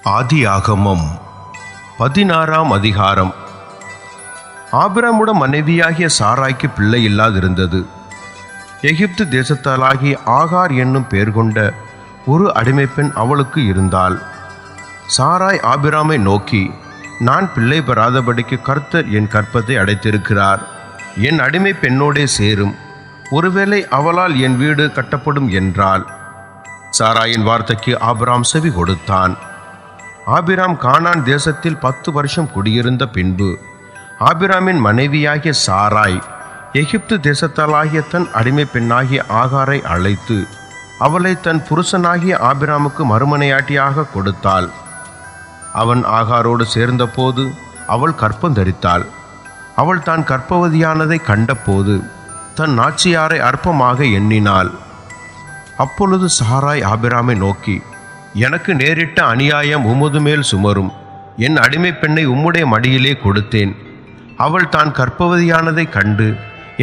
ஆதியாகமம் 16ஆம் அதிகாரம். ஆபிரகாமுடைய மனைவியாகிய சாராய்க்கு பிள்ளை இல்லாதிருந்தது. எகிப்து தேசத்தாலாகிய ஆகார் என்னும் பெயர் கொண்ட ஒரு அடிமை பெண் அவளுக்கு இருந்தாள். சாராய் ஆபிரகாமை நோக்கி, நான் பிள்ளை பெறாதபடிக்கு கர்த்தர் என் கற்பத்தை அடைத்திருக்கிறார். என் அடிமை பெண்ணோடே சேரும், ஒருவேளை அவளால் என் வீடு கட்டப்படும் என்றாள். சாராயின் வார்த்தைக்கு ஆபிரகாம் செவி கொடுத்தான். ஆபிராம் கானான் தேசத்தில் 10 வருஷம் குடியிருந்த பின்பு ஆபிராமின் மனைவியாகிய சாராய் எகிப்து தேசத்தாலாகிய தன் அடிமை பெண்ணாகிய ஆகாரை அழைத்து அவளை தன் புருஷனாகிய ஆபிராமுக்கு மறுமனையாட்டியாக கொடுத்தாள். அவன் ஆகாரோடு சேர்ந்தபோது அவள் கர்ப்பந்தரித்தாள். அவள் தான் கர்ப்பவதியானதை கண்டபோது தன் நாச்சியாரை அற்பமாக எண்ணினாள். அப்பொழுது சாராய் ஆபிராமை நோக்கி, எனக்கு நேரிட்ட அநியாயம் உமது மேல் சுமரும். என் அடிமை பெண்ணை உம்முடைய மடியிலே கொடுத்தேன். அவள் தான் கர்ப்பவதியானதை கண்டு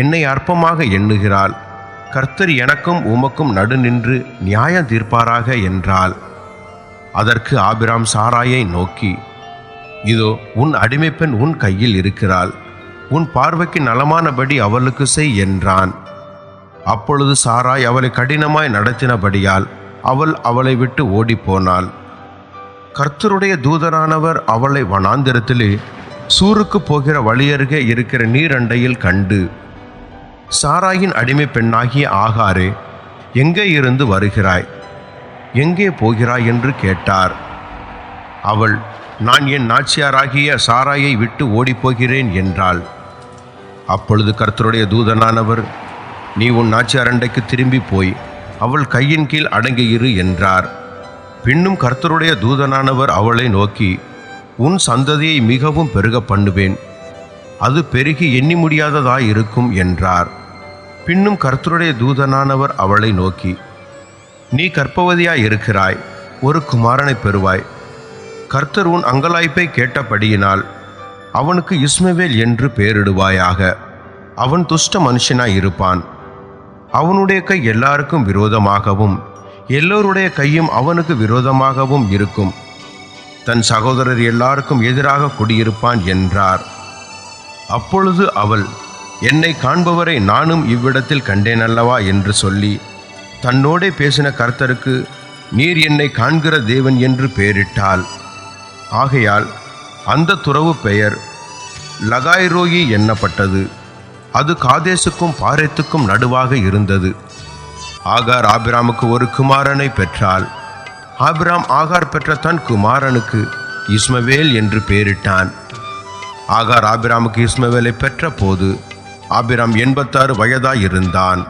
என்னை அற்பமாக எண்ணுகிறாள். கர்த்தர் எனக்கும் உமக்கும் நடு நின்று நியாயம் தீர்ப்பாராக என்றாள். அதற்கு ஆபிராம் சாராயை நோக்கி, இதோ உன் அடிமை பெண் உன் கையில் இருக்கிறாள். உன் பார்வைக்கு நலமானபடி அவளுக்கு செய் என்றான். அப்பொழுது சாராய் அவளை கடினமாய் நடத்தினபடியால் அவளை விட்டு ஓடிப்போனாள். கர்த்தருடைய தூதரானவர் அவளை வனாந்திரத்திலே சூருக்கு போகிற வழியருகே இருக்கிற நீரண்டையில் கண்டு, சாராயின் அடிமை பெண்ணாகிய ஆகாரே, எங்கே இருந்து வருகிறாய், எங்கே போகிறாய் என்று கேட்டார். அவள், நான் என் நாச்சியாராகிய சாராயை விட்டு ஓடிப்போகிறேன் என்றாள். அப்பொழுது கர்த்தருடைய தூதனானவர், நீ உன் நாச்சியாரண்டைக்கு திரும்பி போய் அவள் கையின் கீழ் அடங்கியிரு என்றார். பின்னும் கர்த்தருடைய தூதனானவர் அவளை நோக்கி, உன் சந்ததியை மிகவும் பெருக பண்ணுவேன், அது பெருகி எண்ணி முடியாததாயிருக்கும் என்றார். பின்னும் கர்த்தருடைய தூதனானவர் அவளை நோக்கி, நீ கர்ப்பவதியாய் இருக்கிறாய், ஒரு குமாரனை பெறுவாய். கர்த்தர் உன் அங்கலாய்ப்பை கேட்டபடியினால் அவனுக்கு இஸ்மவேல் என்று பெயரிடுவாயாக. அவன் துஷ்ட மனுஷனாய் இருப்பான். அவனுடைய கை எல்லாருக்கும் விரோதமாகவும் எல்லோருடைய கையும் அவனுக்கு விரோதமாகவும் இருக்கும். தன் சகோதரர் எல்லாருக்கும் எதிராக குடியிருப்பான் என்றார். அப்பொழுது அவள், என்னை காண்பவரை நானும் இவ்விடத்தில் கண்டேன் அல்லவா என்று சொல்லி தன்னோடே பேசின கர்த்தருக்கு, நீர் என்னை காண்கிற தேவன் என்று பெயரிட்டாள். ஆகையால் அந்த துறவு பெயர் லகாய்ரோயி எண்ணப்பட்டது. அது காதேசுக்கும் பாரேத்துக்கும் நடுவாக இருந்தது. ஆகார் ஆபிராமுக்கு ஒரு குமாரனை பெற்றாள். ஆபிராம் ஆகார் பெற்ற தன் குமாரனுக்கு இஸ்மவேல் என்று பெயரிட்டான். ஆகார் ஆபிராமுக்கு இஸ்மவேலை பெற்ற போது ஆபிராம் 86 வயதாயிருந்தான்.